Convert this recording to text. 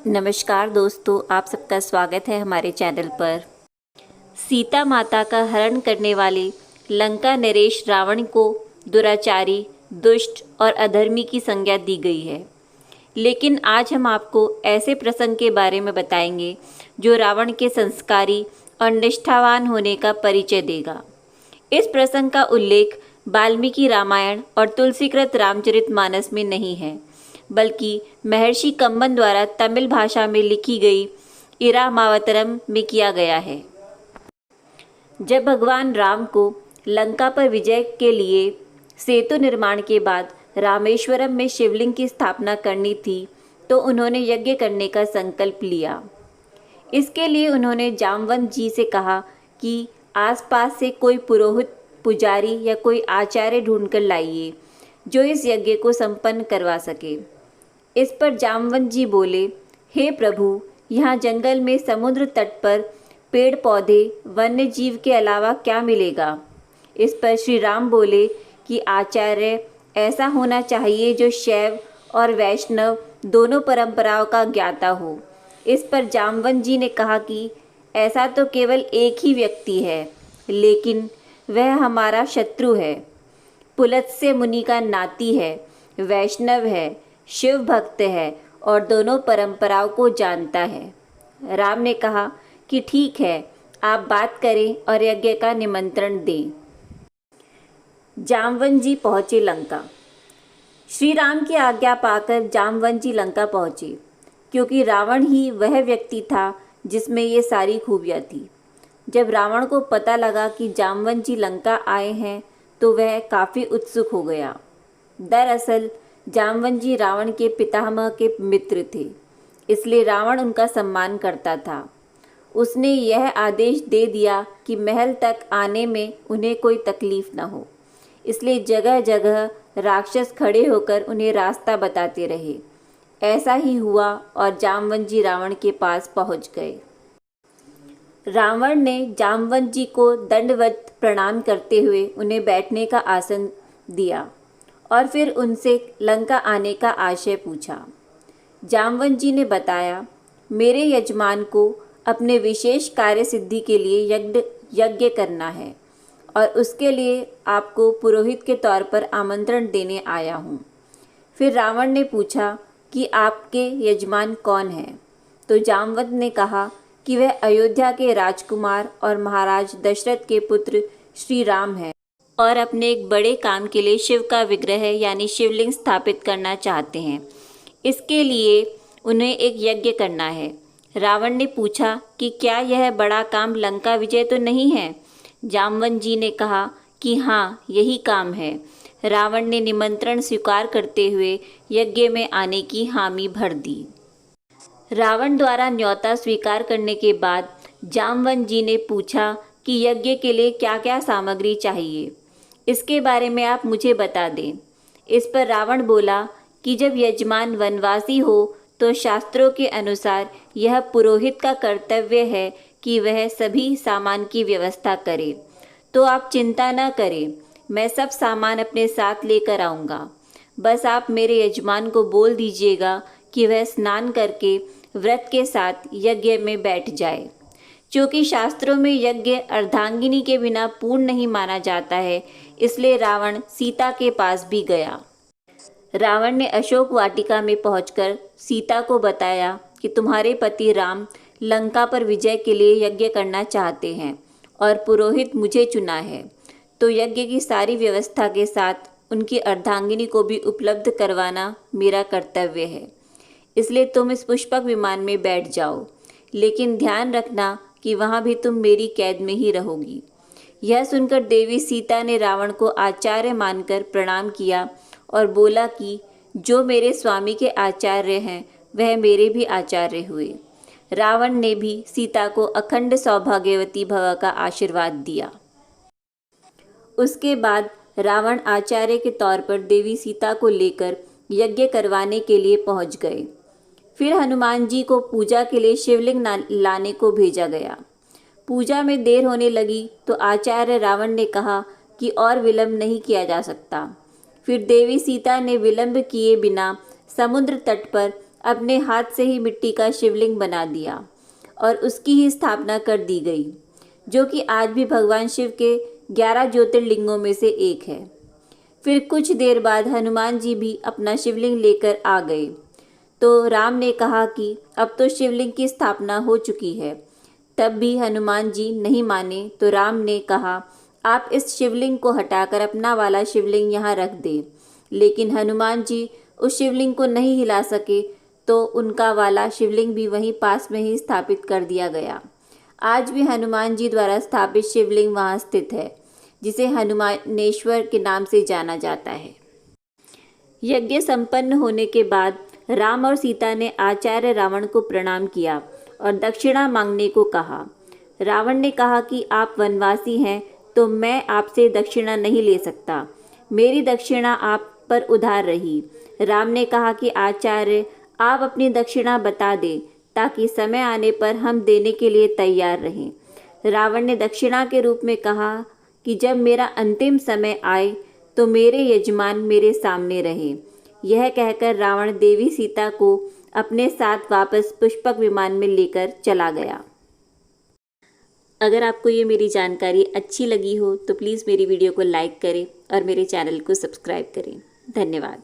नमस्कार दोस्तों, आप सबका स्वागत है हमारे चैनल पर। सीता माता का हरण करने वाले लंका नरेश रावण को दुराचारी, दुष्ट और अधर्मी की संज्ञा दी गई है। लेकिन आज हम आपको ऐसे प्रसंग के बारे में बताएंगे जो रावण के संस्कारी और निष्ठावान होने का परिचय देगा। इस प्रसंग का उल्लेख वाल्मीकि रामायण और तुलसीकृत रामचरितमानस में नहीं है, बल्कि महर्षि कम्बन द्वारा तमिल भाषा में लिखी गई इरामावतरम में किया गया है। जब भगवान राम को लंका पर विजय के लिए सेतु निर्माण के बाद रामेश्वरम में शिवलिंग की स्थापना करनी थी, तो उन्होंने यज्ञ करने का संकल्प लिया। इसके लिए उन्होंने जामवंत जी से कहा कि आसपास से कोई पुरोहित, पुजारी या कोई आचार्य ढूंढकर लाइए जो इस यज्ञ को संपन्न करवा सके। इस पर जामवंत जी बोले, हे प्रभु, यहाँ जंगल में समुद्र तट पर पेड़ पौधे, वन्य जीव के अलावा क्या मिलेगा। इस पर श्री राम बोले कि आचार्य ऐसा होना चाहिए जो शैव और वैष्णव दोनों परंपराओं का ज्ञाता हो। इस पर जामवंत जी ने कहा कि ऐसा तो केवल एक ही व्यक्ति है, लेकिन वह हमारा शत्रु है। पुलत्स्य मुनि का नाती है, वैष्णव है, शिव भक्त है और दोनों परंपराओं को जानता है। राम ने कहा कि ठीक है, आप बात करें और यज्ञ का निमंत्रण दें। जामवंत जी पहुँचे लंका। श्री राम की आज्ञा पाकर जामवंत जी लंका पहुँचे, क्योंकि रावण ही वह व्यक्ति था जिसमें ये सारी खूबियाँ थी। जब रावण को पता लगा कि जामवंत जी लंका आए हैं, तो वह काफ़ी उत्सुक हो गया। दरअसल जामवंत जी रावण के पितामह के मित्र थे, इसलिए रावण उनका सम्मान करता था। उसने यह आदेश दे दिया कि महल तक आने में उन्हें कोई तकलीफ न हो, इसलिए जगह जगह राक्षस खड़े होकर उन्हें रास्ता बताते रहे। ऐसा ही हुआ और जामवंत जी रावण के पास पहुंच गए। रावण ने जामवंत जी को दंडवत प्रणाम करते हुए उन्हें बैठने का आसन दिया और फिर उनसे लंका आने का आशय पूछा। जामवंत जी ने बताया, मेरे यजमान को अपने विशेष कार्य सिद्धि के लिए यज्ञ करना है और उसके लिए आपको पुरोहित के तौर पर आमंत्रण देने आया हूँ। फिर रावण ने पूछा कि आपके यजमान कौन हैं? तो जामवंत ने कहा कि वह अयोध्या के राजकुमार और महाराज दशरथ के पुत्र श्री राम हैं और अपने एक बड़े काम के लिए शिव का विग्रह यानी शिवलिंग स्थापित करना चाहते हैं। इसके लिए उन्हें एक यज्ञ करना है। रावण ने पूछा कि क्या यह बड़ा काम लंका विजय तो नहीं है? जामवंत जी ने कहा कि हाँ, यही काम है। रावण ने निमंत्रण स्वीकार करते हुए यज्ञ में आने की हामी भर दी। रावण द्वारा न्योता स्वीकार करने के बाद जामवंत जी ने पूछा कि यज्ञ के लिए क्या क्या सामग्री चाहिए, इसके बारे में आप मुझे बता दें। इस पर रावण बोला कि जब यजमान वनवासी हो तो शास्त्रों के अनुसार यह पुरोहित का कर्तव्य है कि वह सभी सामान की व्यवस्था करे। तो आप चिंता न करें, मैं सब सामान अपने साथ लेकर आऊँगा। बस आप मेरे यजमान को बोल दीजिएगा कि वह स्नान करके व्रत के साथ यज्ञ में बैठ जाए। क्योंकि शास्त्रों में यज्ञ अर्धांगिनी के बिना पूर्ण नहीं माना जाता है, इसलिए रावण सीता के पास भी गया। रावण ने अशोक वाटिका में पहुंचकर सीता को बताया कि तुम्हारे पति राम लंका पर विजय के लिए यज्ञ करना चाहते हैं और पुरोहित मुझे चुना है, तो यज्ञ की सारी व्यवस्था के साथ उनकी अर्धांगिनी को भी उपलब्ध करवाना मेरा कर्तव्य है। इसलिए तुम इस पुष्पक विमान में बैठ जाओ, लेकिन ध्यान रखना कि वहाँ भी तुम मेरी कैद में ही रहोगी। यह सुनकर देवी सीता ने रावण को आचार्य मानकर प्रणाम किया और बोला कि जो मेरे स्वामी के आचार्य हैं वह मेरे भी आचार्य हुए। रावण ने भी सीता को अखंड सौभाग्यवती भव का आशीर्वाद दिया। उसके बाद रावण आचार्य के तौर पर देवी सीता को लेकर यज्ञ करवाने के लिए पहुंच गए। फिर हनुमान जी को पूजा के लिए शिवलिंग लाने को भेजा गया। पूजा में देर होने लगी तो आचार्य रावण ने कहा कि और विलंब नहीं किया जा सकता। फिर देवी सीता ने विलंब किए बिना समुद्र तट पर अपने हाथ से ही मिट्टी का शिवलिंग बना दिया और उसकी ही स्थापना कर दी गई, जो कि आज भी भगवान शिव के 11 ज्योतिर्लिंगों में से एक है। फिर कुछ देर बाद हनुमान जी भी अपना शिवलिंग लेकर आ गए, तो राम ने कहा कि अब तो शिवलिंग की स्थापना हो चुकी है। तब भी हनुमान जी नहीं माने, तो राम ने कहा, आप इस शिवलिंग को हटाकर अपना वाला शिवलिंग यहाँ रख दें। लेकिन हनुमान जी उस शिवलिंग को नहीं हिला सके, तो उनका वाला शिवलिंग भी वहीं पास में ही स्थापित कर दिया गया। आज भी हनुमान जी द्वारा स्थापित शिवलिंग वहाँ स्थित है, जिसे हनुमानेश्वर के नाम से जाना जाता है। यज्ञ संपन्न होने के बाद राम और सीता ने आचार्य रावण को प्रणाम किया और दक्षिणा मांगने को कहा। रावण ने कहा कि आप वनवासी हैं, तो मैं आपसे दक्षिणा नहीं ले सकता। मेरी दक्षिणा आप पर उधार रही। राम ने कहा कि आचार्य, आप अपनी दक्षिणा बता दें, ताकि समय आने पर हम देने के लिए तैयार रहें। रावण ने दक्षिणा के रूप में कहा कि जब मेरा अंतिम समय आए तो मेरे यजमान मेरे सामने रहे। यह कहकर रावण देवी सीता को अपने साथ वापस पुष्पक विमान में लेकर चला गया। अगर आपको ये मेरी जानकारी अच्छी लगी हो तो प्लीज़ मेरी वीडियो को लाइक करें और मेरे चैनल को सब्सक्राइब करें। धन्यवाद।